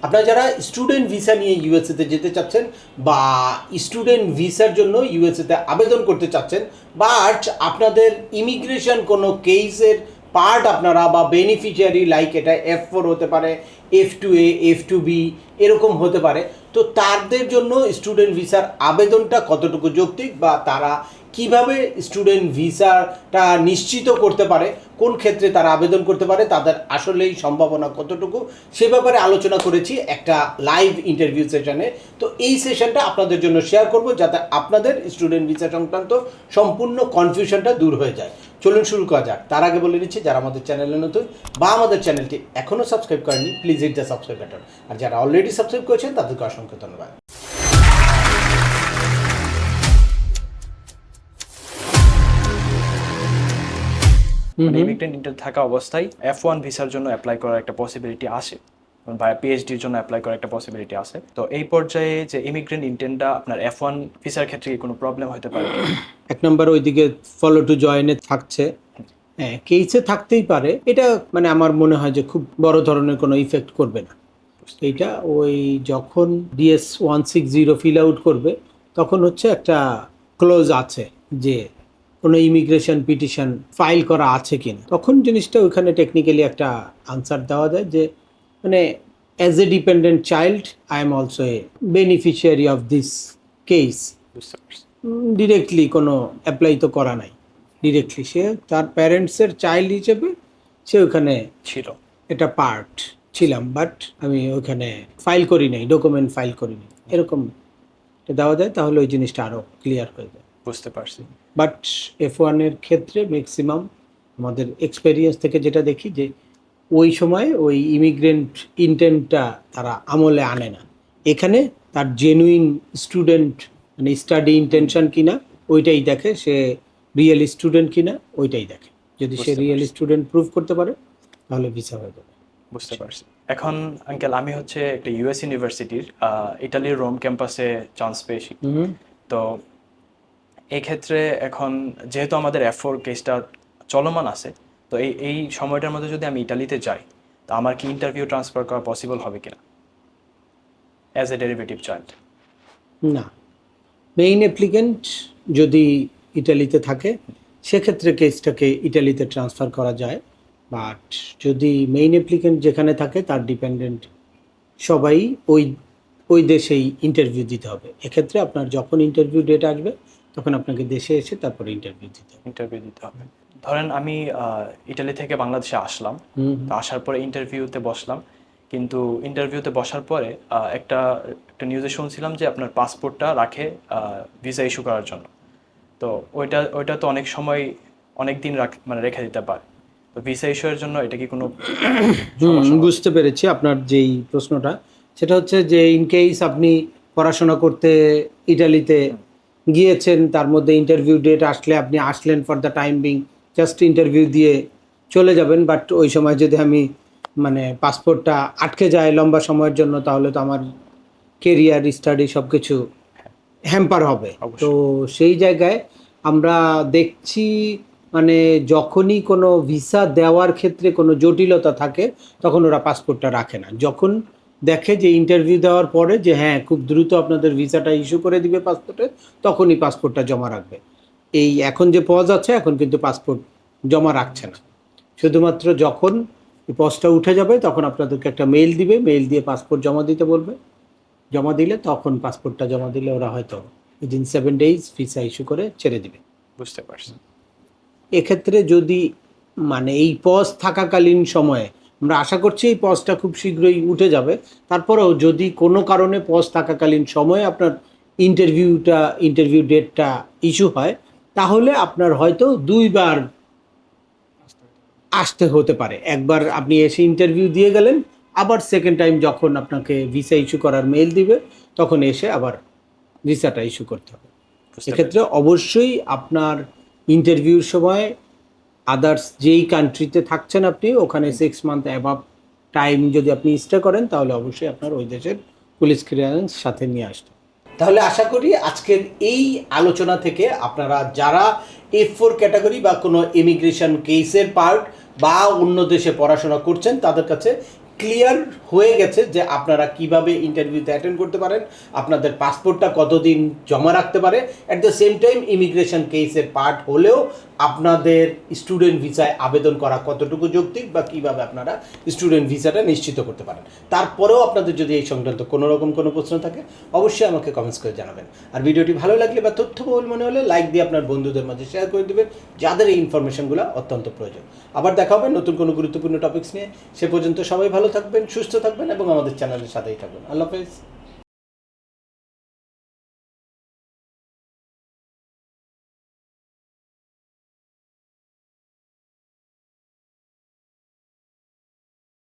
আপনারা যারা student visa নিয়ে ইউএসএতে যেতে চাচ্ছেন বা স্টুডেন্ট ভিসার জন্য ইউএসএতে আবেদন করতে চাচ্ছেন, বাট আপনাদের ইমিগ্রেশন কোনো কেসের পার্ট আপনারা বা বেনিফিশিয়ারি, লাইক এটা F4 হতে পারে, F2A, F2B এরকম হতে পারে, তো তাদের জন্য স্টুডেন্ট ভিসার আবেদনটা কতটুকু যৌক্তিক বা তারা কিভাবে স্টুডেন্ট ভিসাটা নিশ্চিত করতে পারে, কোন ক্ষেত্রে তারা আবেদন করতে পারে, তাদের আসলেই সম্ভাবনা কতটুকু, সে ব্যাপারে আলোচনা করেছি একটা লাইভ ইন্টারভিউ সেশনে। তো এই সেশনটা আপনাদের জন্য শেয়ার করব যাতে আপনাদের স্টুডেন্ট ভিসা সংক্রান্ত সম্পূর্ণ কনফিউশনটা দূর হয়ে যায়। চলুন শুরু করা যাক। তার আগে বলে নিচ্ছি, যারা আমাদের চ্যানেলে নতুন বা আমাদের চ্যানেলটি এখনও সাবস্ক্রাইব করেনি, please hit the subscribe button. আর যারা অলরেডি সাবস্ক্রাইব করেছেন তাদেরকে অসংখ্য ধন্যবাদ। ইমিগ্রেন্ট ইন্টার থাকা অবস্থায় F1 ভিসার জন্য অ্যাপ্লাই করার একটা পসিবিলিটি আসে বা পিএইচডির জন্য অ্যাপ্লাই করার একটা পসিবিলিটি আছে। তো এই পর্যায়ে যে ইমিগ্রেন্ট ইন্টেন্টটা আপনার F1 ভিসার ক্ষেত্রে কোনো প্রবলেম হতে পারে? এক নম্বর ওইদিকে ফলো টু জয়েনে থাকছে, হ্যাঁ কেসে থাকতেই পারে। এটা মানে আমার মনে হয় যে খুব বড় ধরনের কোনো ইফেক্ট করবে না। এইটা ওই যখন DS-160 ফিল আউট করবে তখন হচ্ছে একটা ক্লোজ আছে যে কোনো ইমিগ্রেশন পিটিশন ফাইল করা আছে কিনা, তখন জিনিসটা ওইখানে টেকনিক্যালি একটা আনসার দেওয়া যায় যে মানে as a dependent child I am also a beneficiary of this case. বুঝতে পারছি। ডিরেক্টলি কোনো অ্যাপ্লাই তো করা নাই, ডিরেক্টলি সে তার প্যারেন্টসের চাইল্ড হিসেবে সে ওখানে ছিল, এটা পার্ট ছিলাম, বাট আমি ওখানে ফাইল করি নাই, ডকুমেন্ট ফাইল করি নাই, এরকম দেওয়া যায়, তাহলে ওই জিনিসটা আরও ক্লিয়ার হয়ে যায়। বুঝতে পারছি। বাট F1-এর ক্ষেত্রে ম্যাক্সিমাম আমাদের এক্সপেরিয়েন্স থেকে যেটা দেখি যে ওই সময় ওই ইমিগ্রেন্ট ইন্টেন্টটা তারা আমলে আনে না। এখানে তার জেনুইন স্টুডেন্ট মানে স্টাডি ইন্টেনশন কিনা ওইটাই দেখে, সে রিয়েল স্টুডেন্ট কিনা ওইটাই দেখে। যদি সে রিয়েল স্টুডেন্ট প্রুভ করতে পারে তাহলে ভিসা হয়ে যাবে। বুঝতে পারছি। এখন আঙ্কেল, আমি হচ্ছে একটা ইউএস ইউনিভার্সিটির ইটালির রোম ক্যাম্পাসে চান্স পেয়েছি। তো এই ক্ষেত্রে এখন যেহেতু আমাদের F4 কেসটা চলমান আছে, তো এই সময়টার মধ্যে যদি আমি ইটালিতে যাই, তো আমার কি ইন্টারভিউ ট্রান্সফার করা পসিবল হবে কিনা অ্যাজ এ ডেরিভেটিভ চাইল্ড? না, মেইন অ্যাপ্লিকেন্ট যদি ইটালিতে থাকে সেক্ষেত্রে কেসটাকে ইটালিতে ট্রান্সফার করা যায়। বাট যদি মেইন অ্যাপ্লিকেন্ট যেখানে থাকে তার ডিপেন্ডেন্ট সবাই ওই ওই দেশেই ইন্টারভিউ দিতে হবে। এক্ষেত্রে আপনার যখন ইন্টারভিউ ডেট আসবে তখন আপনাকে দেশে এসে তারপরে ইন্টারভিউ দিতে হবে। ধরেন আমি ইটালি থেকে বাংলাদেশে আসলাম, তো আসার পরে ইন্টারভিউতে বসলাম, কিন্তু ইন্টারভিউতে বসার পরে একটা নিউজে শুনছিলাম যে আপনার পাসপোর্টটা রাখে ভিসা ইস্যু করার জন্য। তো ওইটা তো অনেক সময় অনেক দিন মানে রেখে দিতে পারে। তো ভিসা ইস্যুর জন্য এটা কি কোনো বুঝতে পেরেছি আপনার যেই প্রশ্নটা, সেটা হচ্ছে যে ইন কেস আপনি পড়াশোনা করতে ইটালিতে গিয়েছেন, তার মধ্যে ইন্টারভিউ ডেট আসলে আপনি আসলেন for the time being, just interview দিয়ে চলে যাবেন, বাট ওই সময় যদি আমি মানে পাসপোর্টটা আটকে যায় লম্বা সময়ের জন্য, তাহলে তো আমার কেরিয়ার, স্টাডি সব কিছু হ্যাম্পার হবে। তো সেই জায়গায় আমরা দেখছি মানে যখনই কোনো ভিসা দেওয়ার ক্ষেত্রে কোনো জটিলতা থাকে তখন ওরা পাসপোর্টটা রাখে না। যখন দেখে যে ইন্টারভিউ দেওয়ার পরে যে হ্যাঁ খুব দ্রুত আপনাদের ভিসাটা ইস্যু করে দিবে পাসপোর্টে, তখনই পাসপোর্টটা জমা রাখবে। এই এখন যে পজ আছে এখন কিন্তু পাসপোর্ট জমা রাখছে না, শুধুমাত্র যখন পজটা উঠে যাবে তখন আপনাদেরকে একটা মেইল দিবে, মেইল দিয়ে পাসপোর্ট জমা দিতে বলবে, জমা দিলে তখন পাসপোর্টটা জমা দিলে ওরা হয়তো উইদিন 7 days ভিসা ইস্যু করে ছেড়ে দিবে। বুঝতে পারছি। এক্ষেত্রে যদি মানে এই পজ থাকাকালীন সময়ে, আমরা আশা করছি এই পজটা খুব শীঘ্রই উঠে যাবে, তারপরেও যদি কোনো কারণে পজ থাকাকালীন সময়ে আপনার ইন্টারভিউ ডেটটা ইস্যু হয়, তাহলে আপনার হয়তো 2বার আসতে হতে পারে। একবার আপনি এসে ইন্টারভিউ দিয়ে গেলেন, আবার সেকেন্ড টাইম যখন আপনাকে ভিসা ইস্যু করার মেইল দিবে তখন এসে আবার ভিসাটা ইস্যু করতে হবে। এক্ষেত্রে অবশ্যই আপনার ইন্টারভিউর সময় আদার্স যেই কান্ট্রিতে থাকছেন আপনি ওখানে 6 month অ্যাবাভ টাইম যদি আপনি স্টে করেন তাহলে অবশ্যই আপনার ওই দেশের পুলিশ ক্লিয়ারেন্স সাথে নিয়ে আসতে। তাহলে আশা করি আজকের এই আলোচনা থেকে আপনারা যারা F4 ক্যাটাগরি বা কোনো ইমিগ্রেশন কেসের পার্ট বা অন্য দেশে পড়াশোনা করছেন তাদের কাছে ক্লিয়ার হয়ে গেছে যে আপনারা কিভাবে ইন্টারভিউতে অ্যাটেন্ড করতে পারেন, আপনাদের পাসপোর্টটা কতদিন জমা রাখতে পারে, at the same time immigration কেসের পার্ট হলেও আপনাদের স্টুডেন্ট ভিসায় আবেদন করা কতটুকু যৌক্তিক বা কীভাবে আপনারা স্টুডেন্ট ভিসাটা নিশ্চিত করতে পারেন। তারপরেও আপনাদের যদি এই সংক্রান্ত কোনো রকম কোনো প্রশ্ন থাকে অবশ্যই আমাকে কমেন্টস করে জানাবেন। আর ভিডিওটি ভালো লাগলে বা তথ্যবহুল মনে হলে লাইক দিয়ে আপনার বন্ধুদের মাঝে শেয়ার করে দেবেন যাদের এই ইনফরমেশনগুলো অত্যন্ত প্রয়োজন। আবার দেখা হবে নতুন কোনো গুরুত্বপূর্ণ টপিকস নিয়ে। সে পর্যন্ত সবাই ভালো থাকবেন, সুস্থ থাকবেন এবং আমাদের চ্যানেলের সাথেই থাকবেন। আল্লাহ হাফেজ।